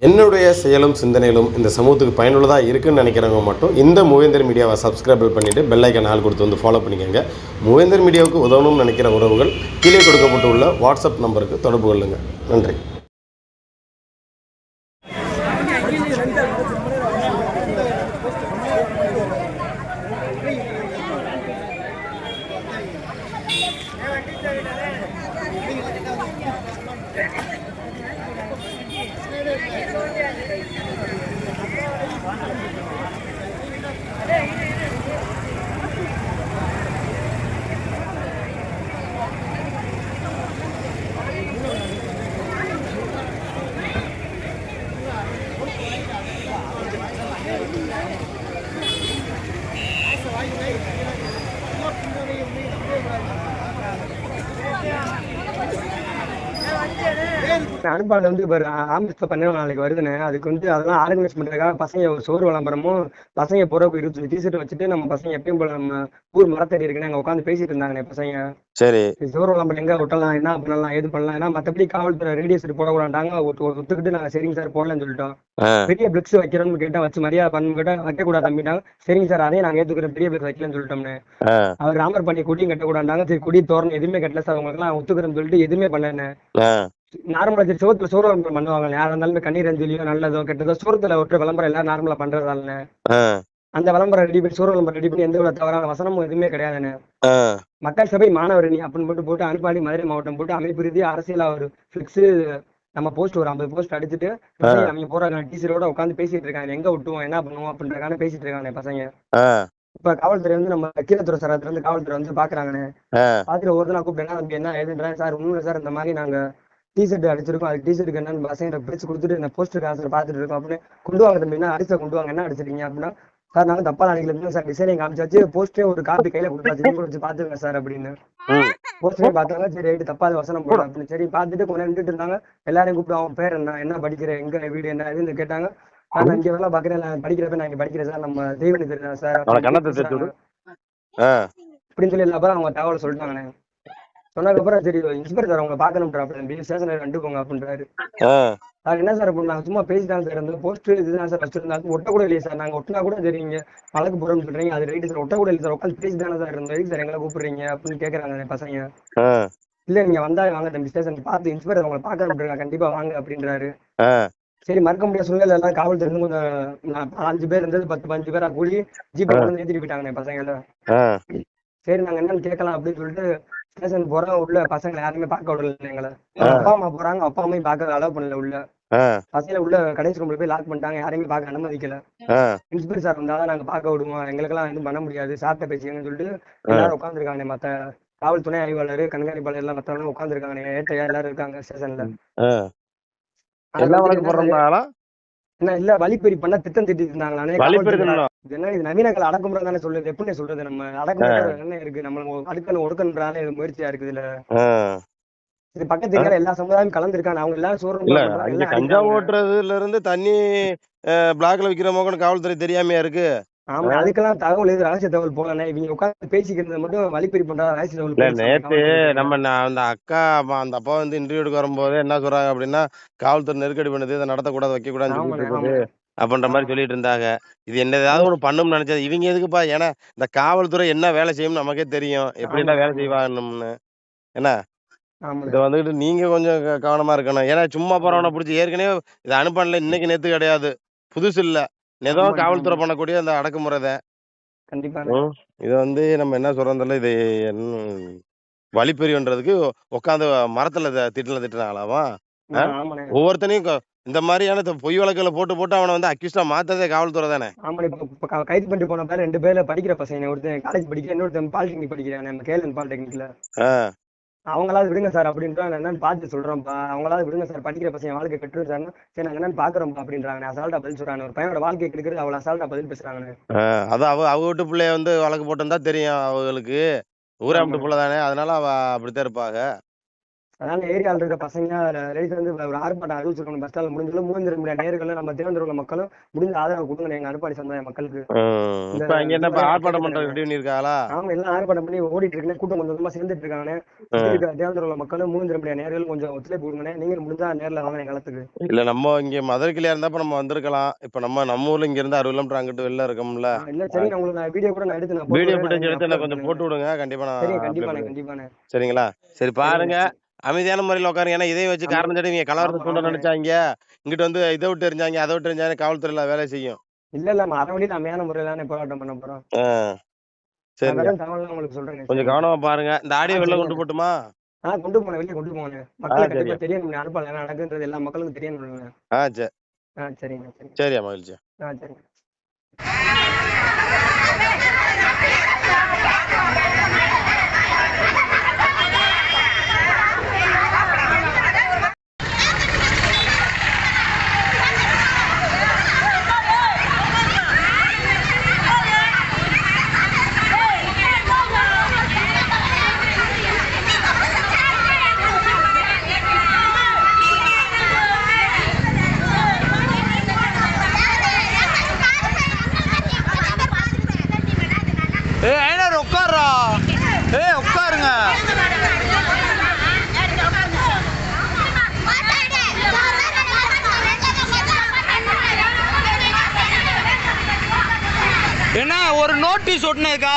என்னுடைய செயலும் சிந்தனையிலும் இந்த சமூகத்துக்கு பயனுள்ளதாக இருக்குன்னு நினைக்கிறவங்க மட்டும் இந்த மூவேந்தர் மீடியாவை சப்ஸ்கிரைபிள் பண்ணிவிட்டு பெல் ஐக்கான் ஆள் கொடுத்து வந்து ஃபாலோ பண்ணிக்கோங்க. மூவேந்தர் மீடியாவுக்கு உதவணும்னு நினைக்கிற உறவுகள் கீழே கொடுக்கப்பட்டுள்ள வாட்ஸ்அப் நம்பருக்கு தொடர்பு கொள்ளுங்கள். நன்றி. அனுப்பாடு வந்து இப்போ ஆம்புலன்ஸ்ல 12 நாளைக்கு வருதுண்ணே. அதுக்கு வந்து அதெல்லாம் ஆர்கனைஸ் பண்றதுக்காக பசங்க ஒரு சோறு விளம்பரமும் பசங்க போறப்ப 25 டிஷர்ட் வச்சுட்டு நம்ம பசங்க எப்பயும் போல நம்ம ஊர் மரத்தடி இருக்குன்னு அங்க உட்காந்து பேசிட்டு இருந்தாங்கண்ணே பசங்க. சரி, சோறு விளம்பரம் எங்க விட்டலாம், என்ன பண்ணலாம், ஏது பண்ணலாம், ஏன்னா மற்றபடி காவல்துறை ரேடியேஷன் போடக்கூடாண்டாங்க. ஒத்துக்கிட்டு நாங்கள் சரிங்க சார் போடலன்னு சொல்லிட்டோம். பெரிய பிளக்ஸ் வைக்கிறோம்னு கேட்டா வச்சு மரியாதை பண்ணு கேட்டா வைக்கக்கூடாது தம்பிட்டாங்க. சரிங்க சார் அதையும் நாங்கள் ஏத்துக்கிறோம், பெரிய பிளக்ஸ் வைக்கலன்னு சொல்லிட்டோம்னு. அவர் ராமர் பண்ணி கொடியும் கட்டக்கூடாண்டாங்க. சரி கொடி தோரணம் எதுவுமே கட்டல சார், உங்களுக்கு எல்லாம் ஒத்துக்கிறேன்னு சொல்லிட்டு எதுவுமே பண்ணேன்னு. நார்மலா சரி சோத்துல சோறு விளம்பரம் பண்ணுவாங்க, யாரா இருந்தாலுமே கண்ணீர் அஞ்சலியோ நல்லதோ கெட்டதோ சோரத்துல ஒற்ற விளம்பரம் எல்லாரும் நார்மலா பண்றதால அந்த விளம்பரம் ரெடி பண்ணி சோறு விளம்பரம் ரெடி பண்ணி எந்த ஒரு தவறான வசனமும் எதுவுமே கிடையாதுன்னு. மக்கள் சபை மாணவர் அணி அப்படின்னு போட்டு அனுப்பாடி மதுரை மாவட்டம் போட்டு அமைப்பு ரீதியா அரசியலா ஒரு பிளிக்ஸ் நம்ம போஸ்ட் ஒரு 50 போஸ்ட் அடிச்சுட்டு அவங்க போறாங்க டீச்சரோட உட்காந்து பேசிட்டு இருக்காங்க, எங்க விட்டுவோம் என்ன பண்ணுவோம் அப்படின்றக்கான பேசிட்டு இருக்காங்க பசங்க. இப்ப காவல்துறை வந்து நம்ம கீழத்துறை சரத்துல இருந்து காவல்துறை வந்து பாக்குறாங்கன்னு பாத்துட்டு ஒரு நாள் கூப்பிட்டேன்னா தம்பி என்ன ஏதுன்றேன் சார் ஒண்ணும் சார் இந்த மாதிரி நாங்க டிஷர்ட் அடிச்சிருக்கோம், அது டிஷர்ட்டுக்கு என்னன்னு பசங்க பிரிச்சு கொடுத்துட்டு இந்த போஸ்டர் காசு பாத்துட்டு இருக்கோம் அப்படின்னு கொண்டு வாங்க தம்பி என்ன அடிச்சா கொண்டு வாங்க என்ன அடிச்சிருக்கீங்க அப்படின்னா சார் நாங்க தப்பா நினைக்கல சார் டிசைனிங் காமிச்சாச்சு போஸ்டே ஒரு காப்பி கையில கொடுத்தாச்சு நீங்க வச்சு பாத்துருங்க சார் அப்படின்னு. போஸ்டரே பார்த்தாங்க, சரி ரைட்டு தப்பாத வசனம் போட அப்படின்னு சரி பார்த்துட்டு கொஞ்சம் நின்றுட்டு இருந்தாங்க. எல்லாரையும் கூப்பிட்டு அவன் பேர் என்ன படிக்கிறேன் எங்க வீடு என்ன இதுன்னு கேட்டாங்க. நான் இங்க வேலை பாக்குறேன், நான் படிக்கிறப்ப நான் இங்க படிக்கிறேன் சார், நம்ம தெய்வனி தெரியும் சார் அப்படின்னு சொல்லி எல்லா அவங்க தகவல் சொல்லிட்டாங்கண்ணே. சொன்னதுக்கப்புறம் சரி இன்ஸ்பெக்டர் அவங்க பாக்கணும் ஸ்டேஷன்ல கண்டு போங்க அப்படின்றாரு. அது என்ன சார் நாங்க சும்மா பேசிட்டாங்க சார், அந்த போஸ்ட் இதுதான் சார் வச்சிருந்தாங்க ஒட்ட கூட இல்லையா சார், நாங்க ஒட்டினா கூட சரி நீங்க வழக்கு போறோம்னு சொல்றீங்க, அது ரைட்டு சார் ஒட்ட கூட இல்லை சார் உட்காந்து பேசிட்டானே சார் இருந்தது சார் எங்களை கூப்பிடுறீங்க அப்படின்னு கேட்கறாங்க பசங்க. இல்ல நீங்க வந்தா வாங்க தம்பி ஸ்டேஷன் பார்த்து இன்ஸ்பெக்டர் உங்களை பாக்க கண்டிப்பா வாங்க அப்படின்றாரு. சரி மறக்க முடியாத சூழ்நிலை எல்லாம் காவல்துறை இருந்து கொஞ்சம் 5 பேர் இருந்தது 10-15 பேரா கூடி ஜீப்பை கொண்டு ஏற்றிட்டு போயிட்டாங்க பசங்கள. சரி நாங்க என்னன்னு கேட்கலாம் அப்படின்னு சொல்லிட்டு ஸ்டேஷன் போறோம். உள்ள பசங்களை யாருமே பார்க்க விடல எங்களை. அப்பா அம்மா போறாங்க, அப்பா அம்மையும் பார்க்க அலோவ் பண்ணல உள்ள. பசங்களை உள்ள கடைசி ரூம்ல போய் லாக் பண்ணிட்டாங்க, யாரையுமே பார்க்க அனுமதிக்கல. இன்ஸ்பெக்டர் சார் வந்தாதான் நாங்க பார்க்க விடுவோம், எங்களுக்கெல்லாம் எதுவும் பண்ண முடியாது சாப்பிட்ட பேசிங்கன்னு சொல்லிட்டு எல்லாரும் உட்காந்துருக்காங்க. மத்த காவல் துணை ஆய்வாளர் கண்காணிப்பாளர் எல்லாம் மத்தவங்க உட்காந்துருக்காங்க, ஏட்டையா எல்லாரும் இருக்காங்க ஸ்டேஷன்ல. என்ன இல்ல வழிப்பறி பண்ண திட்டம் திட்டிட்டு இருந்தாங்களானே. என்ன இது நவீன கால அடக்குமுறை தானே சொல்லுது, எப்படி சொல்றது நம்ம அடக்குமுறை என்ன இருக்கு, நம்ம அடுக்கணும் ஒடுக்கணும்ன்றாலே முயற்சியா இருக்குது இதுல. இது பக்கத்து ஏரியால எல்லா சமுதாயம் கலந்துருக்காங்க, அவங்க எல்லாரும் சோறு கஞ்சா ஓட்டுறதுல இருந்து தண்ணி பிளாக்ல விக்கிறவங்க காவல்துறை தெரியாமையா இருக்கு. ஆமா அதுக்கெல்லாம் தகவல் எது ரகசிய தகவல் போலண்ணே, இவங்க உட்காந்து பேசிக்கிறது மட்டும் வழிப்பறி பண்ற ரகசிய தகவல். நேத்து நம்ம அந்த அக்கா அந்த அப்பா வந்து இன்டர்வியூ எடுக்க வரும்போது என்ன சொல்றாங்க அப்படின்னா காவல்துறை நெருக்கடி பண்ணுது, இதை நடத்தக்கூடாது வைக்கக்கூடாதுன்னு அப்படின்ற மாதிரி சொல்லிட்டு இருந்தாங்க. இது என்ன ஏதாவது ஒண்ணு பண்ணும்னு நினைச்சது இவங்க எதுக்குப்பா, ஏன்னா இந்த காவல்துறை என்ன வேலை செய்யும் நமக்கே தெரியும், எப்படி எல்லாம் வேலை செய்வாங்கன்னு. என்ன இதை வந்துட்டு நீங்க கொஞ்சம் கவனமா இருக்கணும். ஏன்னா சும்மா போறவனை பிடிச்சி ஏற்கனவே இதை அனுப்பல, இன்னைக்கு நேத்து கிடையாது, புதுசு இல்ல, ஏதோ காவல்துறை பண்ணக்கூடிய அந்த அடக்குமுறை. கண்டிப்பா இது வந்து நம்ம என்ன சொல்றோம் இது வழிப்பறின்றதுக்கு உட்காந்து மரத்துல திட்டுனாங்களாமா. ஒவ்வொருத்தனையும் இந்த மாதிரியான பொய் வழக்குல போட்டு அவனை வந்து அக்யூஸ்டா மாத்ததே காவல்துறை தானே. ஆமா இப்ப கைது பண்ணிட்டு போன பேர் 2 பேர்ல படிக்கிற பசங்க, ஒருத்தன் காலேஜ் படிக்கிற இன்னொருத்தன் பாலிடெக்னிக் படிக்கிறான், நம்ம கேஎல்என் பாலிடெக்னிக்ல. அவங்களாவது விடுங்க சார் அப்படின்றாங்க, என்னன்னு பார்த்து சொல்றோம்ப்பா, அவங்களாவது விடுங்க சார் படிக்கிற பசங்க வாழ்க்கை கெட்டு சார், சரி நாங்க என்னன்னு பாக்குறோம்ப்பா அப்படின்றாங்க. அசால்ட்டா பதில் சொல்றாங்க, ஒரு பையனோட வாழ்க்கை கெடுக்கிறது அவ்வளவு அசால்ட்டா பதில் பேசுறாங்க. அது அவங்க வீட்டு பிள்ளைய வந்து வழக்கு போட்டு தெரியும் அவங்களுக்கு, ஊராமட்டு பிள்ளை தானே, அதனால அவ அப்படித்தான் இருப்பாங்க. அதனால ஏரியாவில் இருக்க பசங்க லேடிஸ் வந்து ஒரு ஆர்ப்பாட்டம் அறிவிச்சிருக்கணும். பஸ் ஸ்டாண்ட் முடிஞ்சளவு 3 நேர்கள் நம்ம திருவனந்தபுரம் மக்களும் முடிஞ்ச ஆதரவு கொடுங்க எங்க அனுப்பாடி சமுதாய மக்களுக்கு. இப்ப அங்க என்ன ஆர்ப்பாட்டம் பண்றது ரெடி பண்ணிருக்காங்களா? ஆமா, எல்லாம் ஆர்ப்பாட்டம் பண்ணி ஓடிட்டு இருக்குன்னு கூட்டம் கொஞ்சமா சேர்ந்துட்டு இருக்காங்க. திருவனந்தபுரம் மக்களும் 3 நேர்கள் கொஞ்சம் ஒத்துழைப்பு கொடுங்க. நீங்க முடிஞ்சா நேரில் வாங்க களத்துக்கு. இல்ல நம்ம இங்க மதுரைக்குள்ளே இருந்தா நம்ம வந்திருக்கலாம். இப்ப நம்ம ஊர்ல இங்க இருந்து 60 கிலோமீட்டர் அங்கிட்டு வெளில இருக்கோம்ல. இல்ல சரி, உங்களுக்கு நான் வீடியோ கூட நான் எடுத்து வீடியோ ஃபுட்டேஜ் எடுத்து எனக்கு கொஞ்சம் போட்டு விடுங்க. கண்டிப்பா நான் கண்டிப்பானே. சரிங்களா? சரி பாருங்க. அமைதியான முறையில் உட்காருங்க. ஏன்னா இதையும் வச்சு காரணம் சொல்லி இவங்க கலவரத்தை தூண்ட நினைச்சாங்க. இங்கிட்டு வந்து இதை விட்டு எரிஞ்சாங்க, அதை விட்டு எரிஞ்சாங்க, காவல்துறையில வேலை செய்யும். இல்ல அரை வழியில அமைதியான முறையில தானே போராட்டம் பண்ண போறோம். சரி, தகவல் உங்களுக்கு சொல்றேன். கொஞ்சம் கவனமா பாருங்க. இந்த ஆடியோ வெளில கொண்டு போட்டுமா? கொண்டு போனேன், வெளியே கொண்டு போனேன். மக்களுக்கு கண்டிப்பா தெரியணும், அனுப்பல என்ன நடக்குன்றது எல்லா மக்களுக்கும் தெரியணும். சரி. சரிங்க. சரியா மகிழ்ச்சி. சரிங்க. உட்காருங்க. என்ன ஒரு நோட்டீஸ் ஒட்டுனதுக்கா?